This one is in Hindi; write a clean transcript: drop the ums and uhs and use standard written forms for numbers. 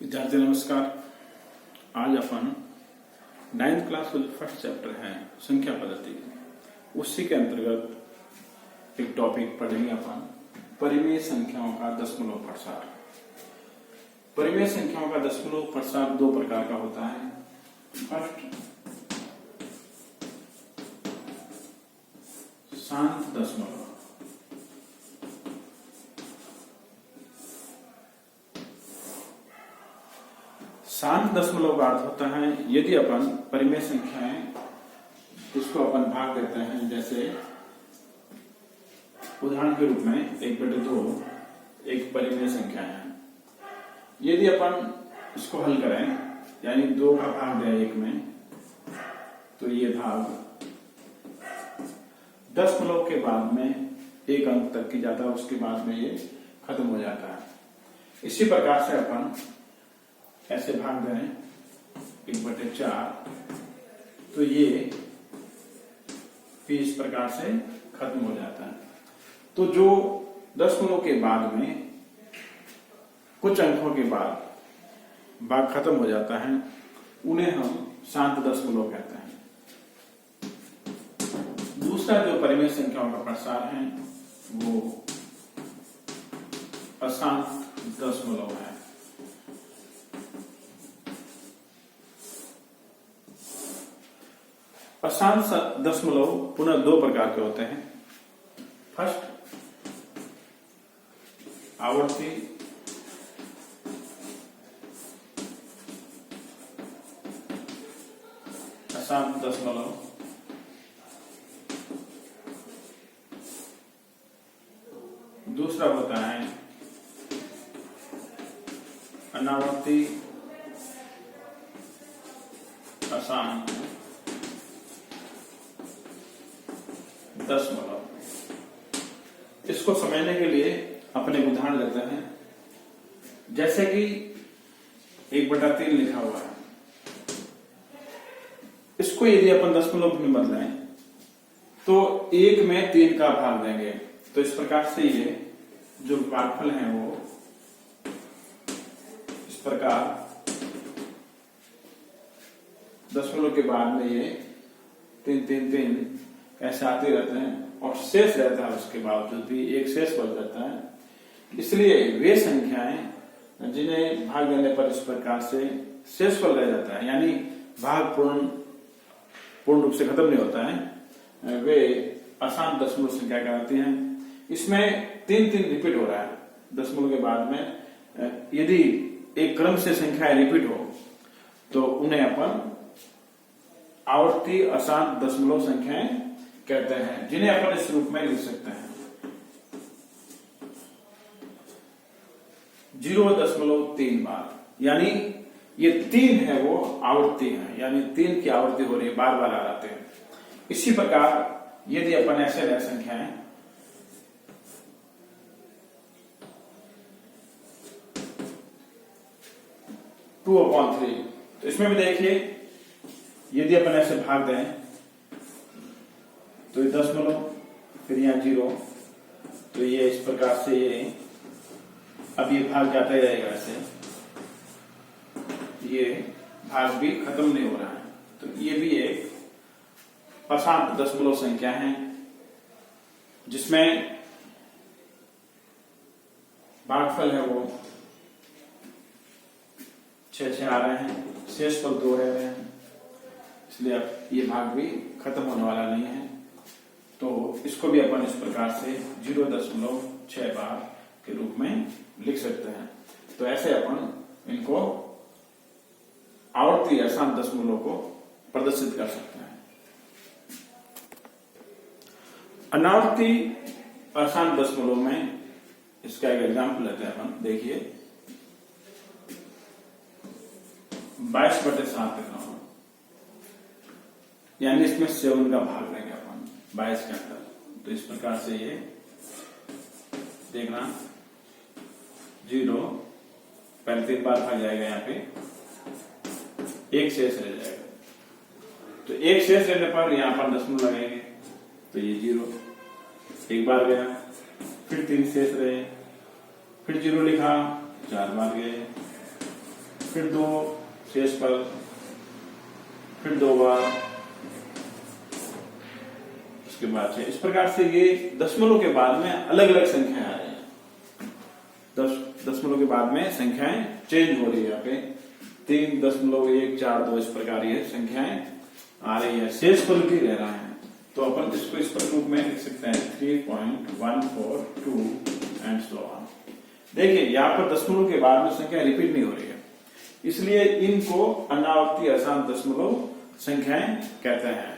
विद्यार्थी नमस्कार। आज अपन 9th क्लास का जो फर्स्ट चैप्टर है संख्या पद्धति, उसी के अंतर्गत एक टॉपिक पढ़ेंगे अपन परिमेय संख्याओं का दशमलव प्रसार। परिमेय संख्याओं का दशमलव प्रसार दो प्रकार का होता है। फर्स्ट, शांत दशमलव। शांत दशमलव का अर्थ होता है यदि अपन परिमेय संख्याएं इसको अपन भाग देते हैं, जैसे उदाहरण के रूप में 1/2 एक परिमेय संख्या है। यदि अपन इसको हल करें, यानी 2 का भाग दिया 1 में, तो ये भाग दशमलव के बाद में 1 अंक तक की जाता है, उसके बाद में ये खत्म हो जाता है। इसी प्रकार से अपन ऐसे भाग दें 1/4, तो ये भी इस प्रकार से खत्म हो जाता है। तो जो दशमलव के बाद में कुछ अंकों के बाद भाग खत्म हो जाता है, उन्हें हम शांत दशमलव कहते हैं। दूसरा जो परिमेय संख्याओं का प्रसार है वो अशांत दशमलव है। अशांत दशमलव पुनः 2 प्रकार के होते हैं। फर्स्ट, आवर्ती अशांत दशमलव। दूसरा होता है अनावर्ती अशांत दशमलव। इसको समझने के लिए अपने उदाहरण लेते हैं। जैसे कि 1/3 लिखा हुआ है, इसको यदि अपन दशमलव में बदलें तो 1 में 3 का भाग देंगे, तो इस प्रकार से ये जो भागफल है वो इस प्रकार दशमलव के बाद में ये 3 3 3 ऐसे आते रहते हैं और शेष रहता है, उसके बावजूद भी एक शेष बच जाता है। इसलिए वे संख्याएं जिन्हें भाग देने पर इस प्रकार से शेषफल रह जाता है, यानी भाग पूर्ण रूप से खत्म नहीं होता है, वे अशांत दशमलव संख्या कहलाती हैं। इसमें 3 3 रिपीट हो रहा है दशमलव के बाद में। यदि एक क्रम से संख्याएं रिपीट हो तो उन्हें अपन आवर्ती अशांत दशमलव संख्याएं कहते हैं, जिन्हें अपन इस रूप में लिख सकते हैं 0.3 बार, यानी ये 3 है वो आवर्ती है, यानी 3 की आवर्ती हो रही है, बार बार आ जाते हैं। इसी प्रकार यदि अपन ऐसे रह संख्याएं 2/3, तो इसमें भी देखिए यदि अपन ऐसे भाग दें तो ये दशमलव, फिर यहाँ 0, तो ये इस प्रकार से ये अब ये भाग जाता ही रहेगा ऐसे, ये भाग भी खत्म नहीं हो रहा है। तो ये भी एक अशांत दशमलव संख्या है, जिसमें भागफल है वो 6 6 आ रहे हैं, शेषफल 2 रह रहे हैं, इसलिए अब ये भाग भी खत्म होने वाला नहीं है। तो इसको भी अपन इस प्रकार से 0.6 बार के रूप में लिख सकते हैं। तो ऐसे अपन इनको आवर्ती अशांत दशमलव को प्रदर्शित कर सकते हैं। अनावर्ती अशांत दशमलव में इसका एक एग्जाम्पल लेते हैं अपन। देखिए 22/7 लिखा हूं, यानी इसमें 7 का भाग लेंगे अपन 22 के अंदर। तो इस प्रकार से ये देखना 0 पहले 3 बार भाग जाएगा, यहाँ पे 1 शेष रह जाएगा। तो 1 शेष रहने पर यहाँ पर दशमलव लगेंगे, तो ये 0 1 बार गया, फिर 3 शेष रहे, फिर 0 लिखा, 4 बार गए, फिर 2 शेष पर, फिर 2 बार, उसके बाद से इस प्रकार से ये दशमलव के बाद में अलग अलग संख्याएं आ रही हैं। दशमलव के बाद में संख्याएं चेंज हो रही है। यहाँ पे 3.142 इस प्रकार ये संख्याएं आ रही है, शेषफल भी रह रहा है। तो अपन इसको इस पर रूप में लिख सकते हैं 3.142 एंड सो ऑन। देखिए यहाँ पर दशमलव के बाद में संख्या रिपीट नहीं हो रही है, इसलिए इनको अनावर्ती अशांत दशमलव संख्याएं कहते हैं।